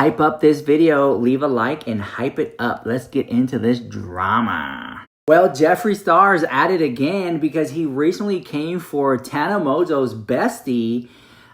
hype up this video. Leave a like and hype it up. Let's get into this drama. Well, Jeffree Star is at it again because he recently came for Tana Mongeau's bestie,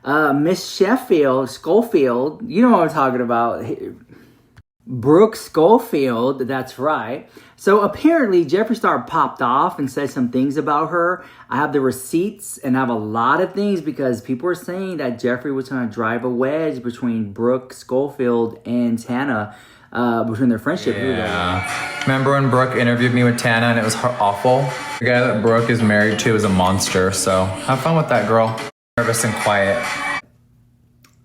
Miss Schofield. You know what I'm talking about. Brook Schofield, that's right. So apparently Jeffree Star popped off and said some things about her. I have the receipts and I have a lot of things because people are saying that Jeffree was trying to drive a wedge between Brook Schofield and Tana, between their friendship. Yeah. Remember when Brook interviewed me with Tana and it was awful? The guy that Brook is married to is a monster, so have fun with that girl. Nervous and quiet.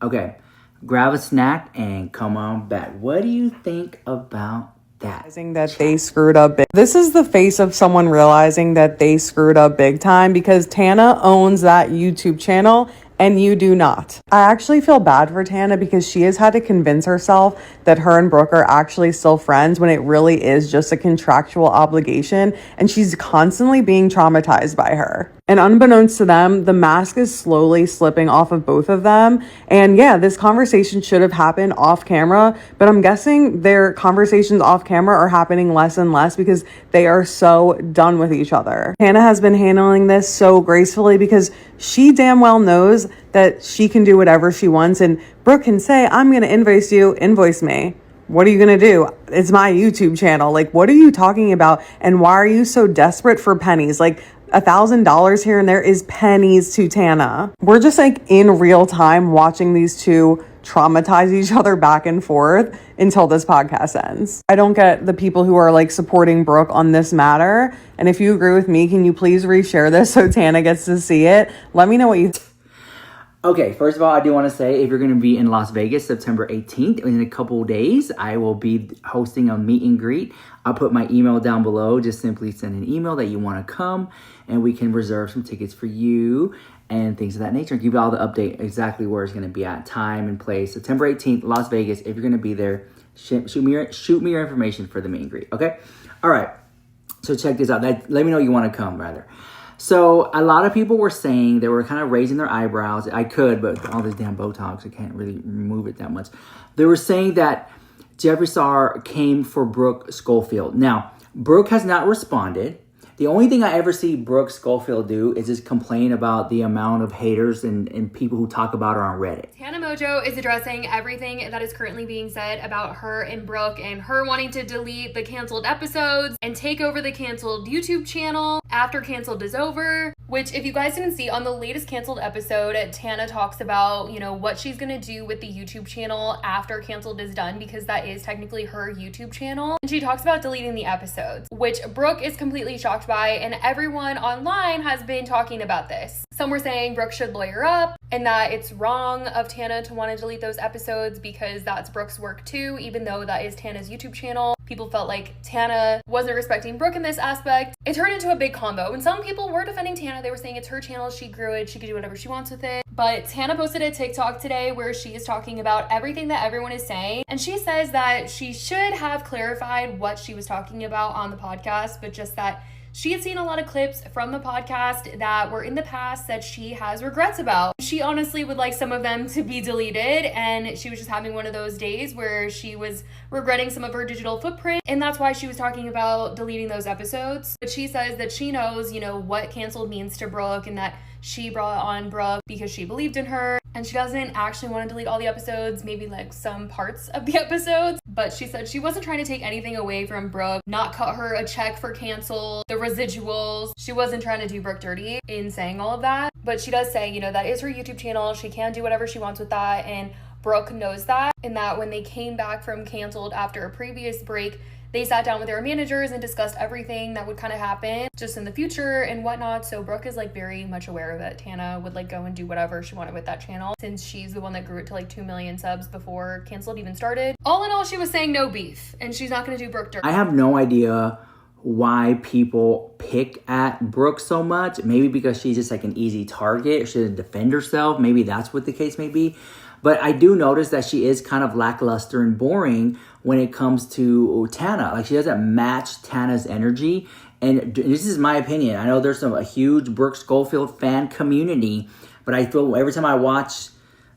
Okay. Grab a snack and come on back. What do you think about that? That they screwed up big. This is the face of someone realizing that they screwed up big time because Tana owns that YouTube channel and you do not. I actually feel bad for Tana because she has had to convince herself that her and Brook are actually still friends when it really is just a contractual obligation, and she's constantly being traumatized by her. And unbeknownst to them, the mask is slowly slipping off of both of them. And yeah, this conversation should have happened off camera, but I'm guessing their conversations off camera are happening less and less because they are so done with each other. Tana has been handling this so gracefully because she damn well knows that she can do whatever she wants, and Brook can say, I'm going to invoice you, invoice me. What are you going to do? It's my YouTube channel. Like, what are you talking about? And why are you so desperate for pennies? Like, $1,000 here and there is pennies to Tana. We're just like in real time watching these two traumatize each other back and forth until this podcast ends. I don't get the people who are like supporting Brook on this matter. And if you agree with me, can you please reshare this so Tana gets to see it? Let me know what you think. Okay, first of all, I do want to say if you're going to be in Las Vegas September 18th, in a couple of days, I will be hosting a meet and greet. I'll put my email down below. Just simply send an email that you want to come and we can reserve some tickets for you and things of that nature. Give you all the update exactly where it's going to be at, time and place. September 18th, Las Vegas. If you're going to be there, shoot me your information for the meet and greet, okay? All right, so check this out. Let me know you want to come, rather. So a lot of people were saying, they were kind of raising their eyebrows. I could, but all this damn Botox, I can't really remove it that much. They were saying that Jeffree Star came for Brook Schofield. Now, Brook has not responded. The only thing I ever see Brook Schofield do is just complain about the amount of haters and people who talk about her on Reddit. Tana Mongeau is addressing everything that is currently being said about her and Brook and her wanting to delete the canceled episodes and take over the canceled YouTube channel after Canceled is over, which if you guys didn't see on the latest Canceled episode, Tana talks about, you know, what she's gonna do with the YouTube channel after Canceled is done because that is technically her YouTube channel. And she talks about deleting the episodes, which Brook is completely shocked by, and everyone online has been talking about this. Some were saying Brook should lawyer up and that it's wrong of Tana to want to delete those episodes because that's Brook's work too, even though that is Tana's YouTube channel. People felt like Tana wasn't respecting Brook in this aspect. It turned into a big combo, and some people were defending Tana. They were saying it's her channel, she grew it, she could do whatever she wants with it. But Tana posted a TikTok today where she is talking about everything that everyone is saying, and she says that she should have clarified what she was talking about on the podcast, but just that she had seen a lot of clips from the podcast that were in the past that she has regrets about. She honestly would like some of them to be deleted, and she was just having one of those days where she was regretting some of her digital footprint, and that's why she was talking about deleting those episodes. But she says that she knows, you know, what canceled means to Brook and that she brought on Brook because she believed in her, and she doesn't actually want to delete all the episodes, maybe like some parts of the episodes. But she said she wasn't trying to take anything away from Brook, not cut her a check for Cancel, the residuals. She wasn't trying to do Brook dirty in saying all of that. But she does say, you know, that is her YouTube channel. She can do whatever she wants with that, and Brook knows that. And that when they came back from Canceled after a previous break, they sat down with their managers and discussed everything that would kind of happen just in the future and whatnot. So Brook is like very much aware of it. Tana would like go and do whatever she wanted with that channel since she's the one that grew it to like 2 million subs before Canceled even started. All in all, she was saying no beef, and she's not going to do Brook dirty. I have no idea why people pick at Brook so much. Maybe because she's just like an easy target. She doesn't defend herself. Maybe that's what the case may be. But I do notice that she is kind of lackluster and boring when it comes to Tana. Like, she doesn't match Tana's energy. And this is my opinion. I know there's a huge Brook Schofield fan community, but I feel every time I watch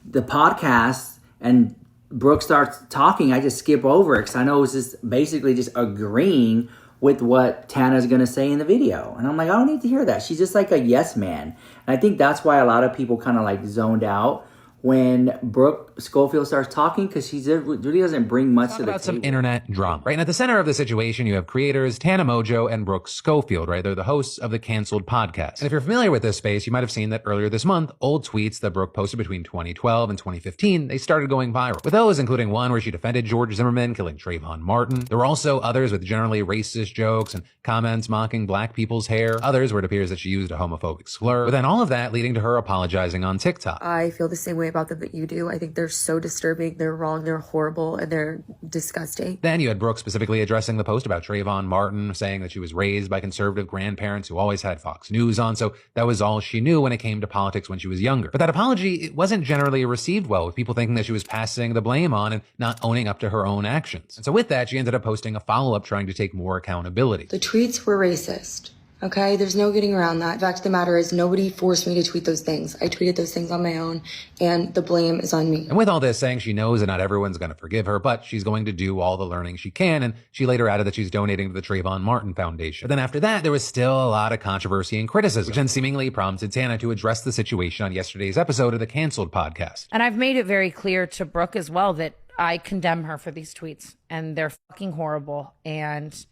the podcast and Brooke starts talking, I just skip over it because I know it's just basically just agreeing with what Tana's going to say in the video. And I'm like, I don't need to hear that. She's just like a yes man. And I think that's why a lot of people kind of like zoned out when Brook Schofield starts talking, because she really doesn't bring much to the table. Some internet drama, right? And at the center of the situation, you have creators Tana Mojo and Brook Schofield, right? They're the hosts of the Canceled podcast. And if you're familiar with this space, you might have seen that earlier this month, old tweets that Brook posted between 2012 and 2015, they started going viral. With those, including one where she defended George Zimmerman killing Trayvon Martin. There were also others with generally racist jokes and comments mocking black people's hair. Others where it appears that she used a homophobic slur. But then all of that leading to her apologizing on TikTok. I feel the same way about them that you do. I think they're so disturbing, they're wrong, they're horrible, and they're disgusting. Then you had Brooke specifically addressing the post about Trayvon Martin, saying that she was raised by conservative grandparents who always had Fox News on, so that was all she knew when it came to politics when she was younger. But that apology, it wasn't generally received well, with people thinking that she was passing the blame on and not owning up to her own actions. And so with that, she ended up posting a follow-up trying to take more accountability. The tweets were racist. Okay, there's no getting around that. The fact of the matter is nobody forced me to tweet those things. I tweeted those things on my own, and the blame is on me. And with all this, saying she knows that not everyone's going to forgive her, but she's going to do all the learning she can, and she later added that she's donating to the Trayvon Martin Foundation. But then after that, there was still a lot of controversy and criticism, which then seemingly prompted Tana to address the situation on yesterday's episode of the Canceled podcast. And I've made it very clear to Brooke as well that I condemn her for these tweets, and they're fucking horrible, and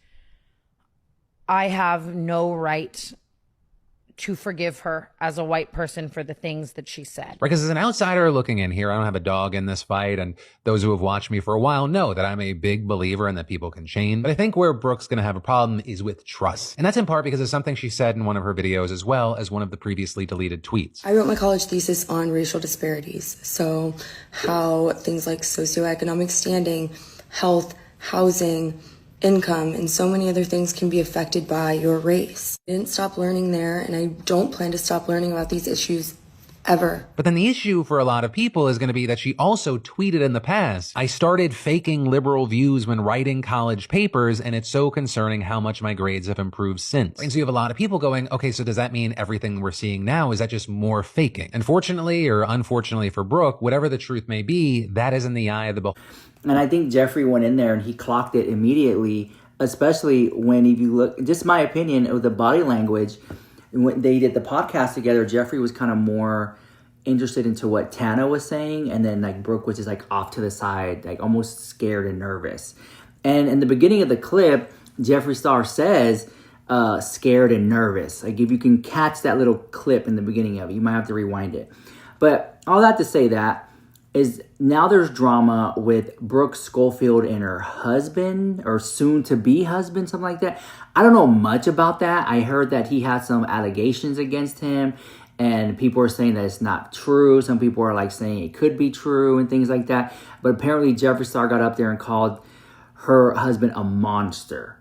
I have no right to forgive her as a white person for the things that she said. Right, because as an outsider looking in here, I don't have a dog in this fight, and those who have watched me for a while know that I'm a big believer in that people can change. But I think where Brooke's going to have a problem is with trust. And that's in part because of something she said in one of her videos as well as one of the previously deleted tweets. I wrote my college thesis on racial disparities. So how things like socioeconomic standing, health, housing, income, and so many other things can be affected by your race. I didn't stop learning there, and I don't plan to stop learning about these issues ever. But then the issue for a lot of people is going to be that she also tweeted in the past, I started faking liberal views when writing college papers, and it's so concerning how much my grades have improved since. And so you have a lot of people going, okay, so does that mean everything we're seeing now, is that just more faking? And fortunately or unfortunately for Brooke, whatever the truth may be, that is in the eye of the beholder. And I think Jeffree went in there and he clocked it immediately, especially when, if you look, just my opinion of the body language, when they did the podcast together, Jeffree was kind of more interested into what Tana was saying, and then like Brooke was just like off to the side, like almost scared and nervous. And in the beginning of the clip, Jeffree Star says, scared and nervous. Like if you can catch that little clip in the beginning of it, you might have to rewind it. But all that to say that, is now there's drama with Brook Schofield and her husband, or soon-to-be husband, something like that. I don't know much about that. I heard that he had some allegations against him, and people are saying that it's not true. Some people are like saying it could be true and things like that. But apparently Jeffree Star got up there and called her husband a monster.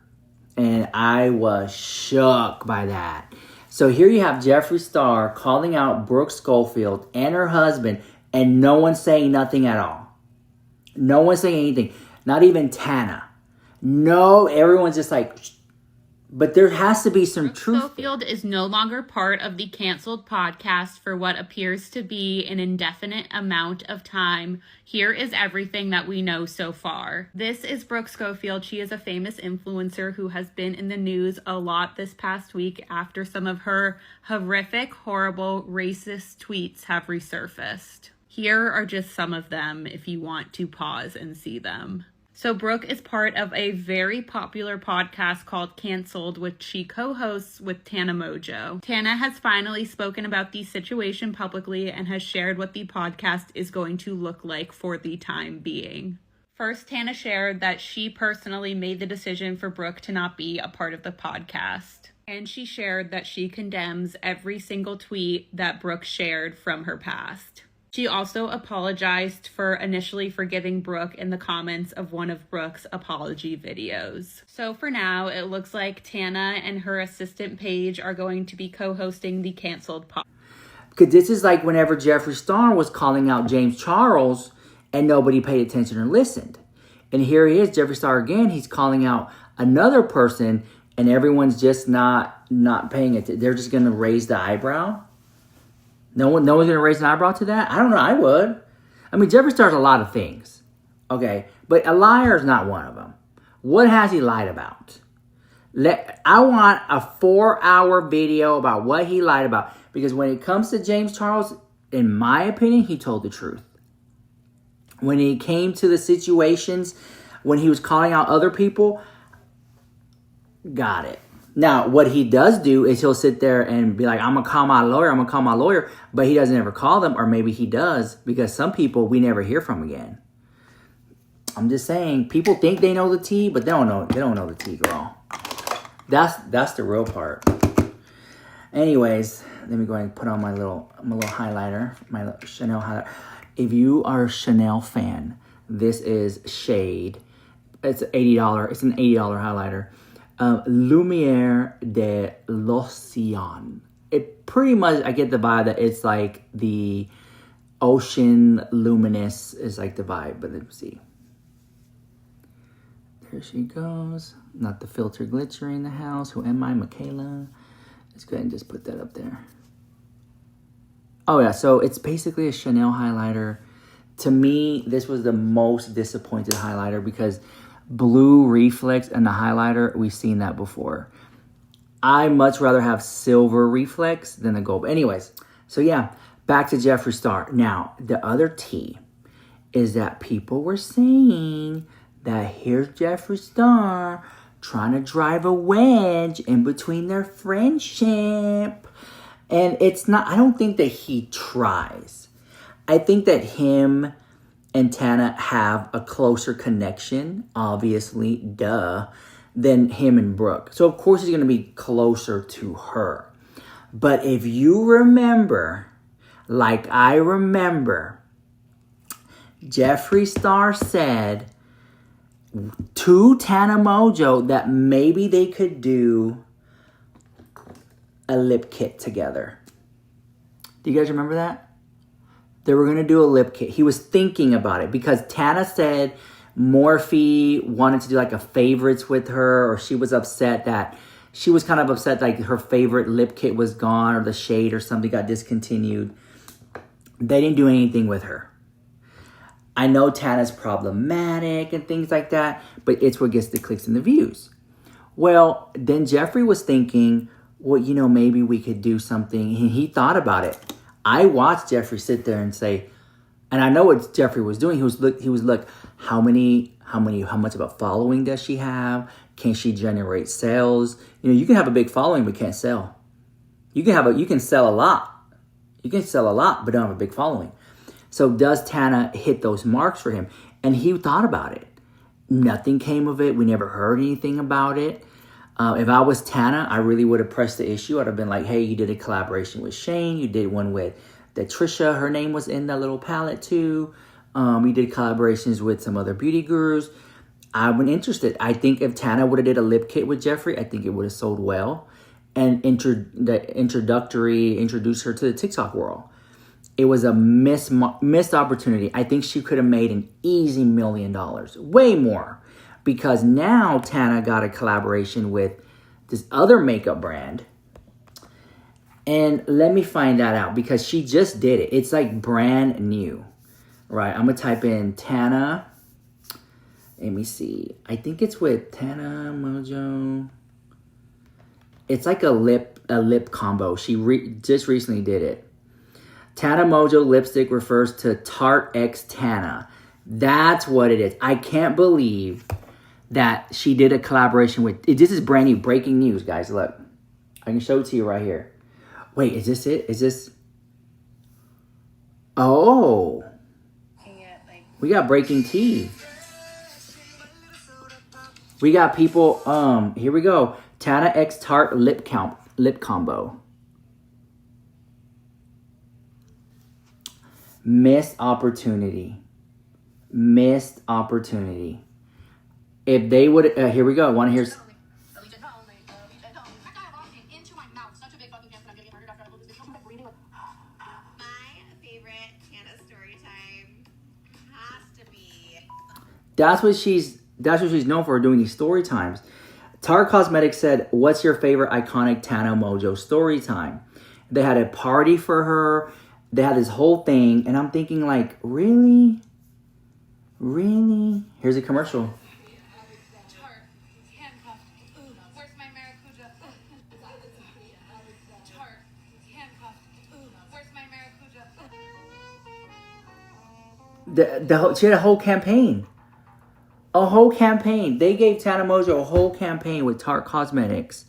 And I was shook by that. So here you have Jeffree Star calling out Brook Schofield and her husband, and no one's saying nothing at all. No one's saying anything. Not even Tana. No, everyone's just like, but there has to be some Brook truth. Schofield is no longer part of the Canceled podcast for what appears to be an indefinite amount of time. Here is everything that we know so far. This is Brook Schofield. She is a famous influencer who has been in the news a lot this past week after some of her horrific, horrible, racist tweets have resurfaced. Here are just some of them if you want to pause and see them. So Brooke is part of a very popular podcast called Canceled, which she co-hosts with Tana Mojo. Tana has finally spoken about the situation publicly and has shared what the podcast is going to look like for the time being. First, Tana shared that she personally made the decision for Brooke to not be a part of the podcast. And she shared that she condemns every single tweet that Brooke shared from her past. She also apologized for initially forgiving Brooke in the comments of one of Brooke's apology videos. So for now, it looks like Tana and her assistant Paige are going to be co-hosting the Canceled podcast. Because this is like whenever Jeffree Star was calling out James Charles and nobody paid attention or listened. And here he is, Jeffree Star again, he's calling out another person and everyone's just not paying it. They're just going to raise the eyebrow. No one's going to raise an eyebrow to that? I don't know. I would. I mean, Jeffree Star's a lot of things. Okay, but a liar is not one of them. What has he lied about? I want a 4-hour video about what he lied about. Because when it comes to James Charles, in my opinion, he told the truth. When he came to the situations, when he was calling out other people, got it. Now, what he does do is he'll sit there and be like, I'm going to call my lawyer, but he doesn't ever call them, or maybe he does, because some people we never hear from again. I'm just saying, people think they know the tea, but they don't know the tea, girl. That's the real part. Anyways, let me go ahead and put on my little highlighter, my little Chanel highlighter. If you are a Chanel fan, this is Shade. It's $80. It's an $80 highlighter. Lumière de l'Océan. It pretty much, I get the vibe that it's like the ocean luminous is like the vibe, but let's see. There she goes. Not the filter glitzer in the house. Who am I, Michaela? Let's go ahead and just put that up there. Oh yeah, so it's basically a Chanel highlighter. To me, this was the most disappointed highlighter because blue reflex and the highlighter, we've seen that before. I much rather have silver reflex than the gold. But anyways, so yeah, back to Jeffree Star. Now, the other tea is that people were saying that here's Jeffree Star trying to drive a wedge in between their friendship. And it's not, I don't think that he tries. I think that him and Tana have a closer connection, obviously, duh, than him and Brooke. So, of course, he's going to be closer to her. But if you remember, like I remember, Jeffree Star said to Tana Mongeau that maybe they could do a lip kit together. Do you guys remember that? They were going to do a lip kit. He was thinking about it because Tana said Morphe wanted to do like a favorites with her, or she was upset that she was kind of upset like her favorite lip kit was gone, or the shade or something got discontinued. They didn't do anything with her. I know Tana's problematic and things like that, but it's what gets the clicks and the views. Well, then Jeffree was thinking, well, you know, maybe we could do something. He thought about it. I watched Jeffree sit there and say, and I know what Jeffree was doing. He was look, how much of a following does she have? Can she generate sales? You know, you can have a big following but can't sell. You can sell a lot. You can sell a lot but don't have a big following. So does Tana hit those marks for him? And he thought about it. Nothing came of it. We never heard anything about it. If I was Tana, I really would have pressed the issue. I'd have been like, hey, you did a collaboration with Shane. You did one with that Trisha. Her name was in that little palette too. You did collaborations with some other beauty gurus. I've been interested. I think if Tana would have did a lip kit with Jeffree, I think it would have sold well. And introduce her to the TikTok world. It was a missed opportunity. I think she could have made an easy $1 million. Way more. Because now Tana got a collaboration with this other makeup brand. And let me find that out because she just did it. It's like brand new. Right, I'm going to type in Tana. Let me see. I think it's with Tana Mongeau. It's like a lip combo. She just recently did it. Tana Mongeau lipstick refers to Tarte X Tana. That's what it is. I can't believe that she did a collaboration with... This is brand new. Breaking news, guys. Look. I can show it to you right here. Wait, is this it? Is this... Oh. We got breaking tea. We got people... Here we go. Tana X Tarte lip combo. Missed opportunity. Missed opportunity. If they would, here we go. I want to hear. My favorite Tana story time has to be. That's what she's known for, doing these story times. Tarte Cosmetics said, "What's your favorite iconic Tana Mongeau story time?" They had a party for her. They had this whole thing, and I'm thinking, like, really? Really? Here's a commercial. Where's my maracuja? Tart, handcuffed. Where's my maracuja? She had a whole campaign. A whole campaign. They gave Tana Mongeau a whole campaign with Tarte Cosmetics.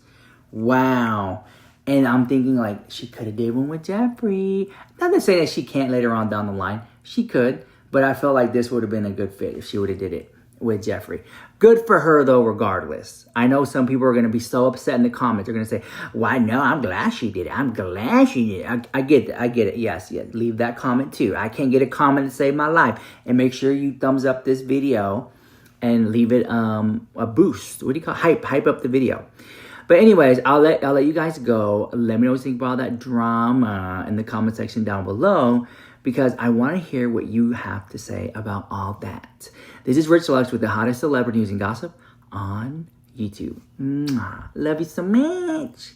Wow. And I'm thinking like she could have did one with Jeffree. Not to say that she can't later on down the line. She could. But I felt like this would have been a good fit if she would have did it with Jeffree. Good for her though, regardless. I know some people are going to be so upset in the comments. They're going to say, why no, I'm glad she did it. I'm glad she did it. I get it. I get it. Yes. Leave that comment too. I can't get a comment to save my life. And make sure you thumbs up this video and leave it a boost. What do you call it? Hype up the video. But anyways, I'll let you guys go. Let me know what you think about all that drama in the comment section down below, because I want to hear what you have to say about all that. This is Rich Lux with the hottest celebrity news and gossip on YouTube. Mwah. Love you so much.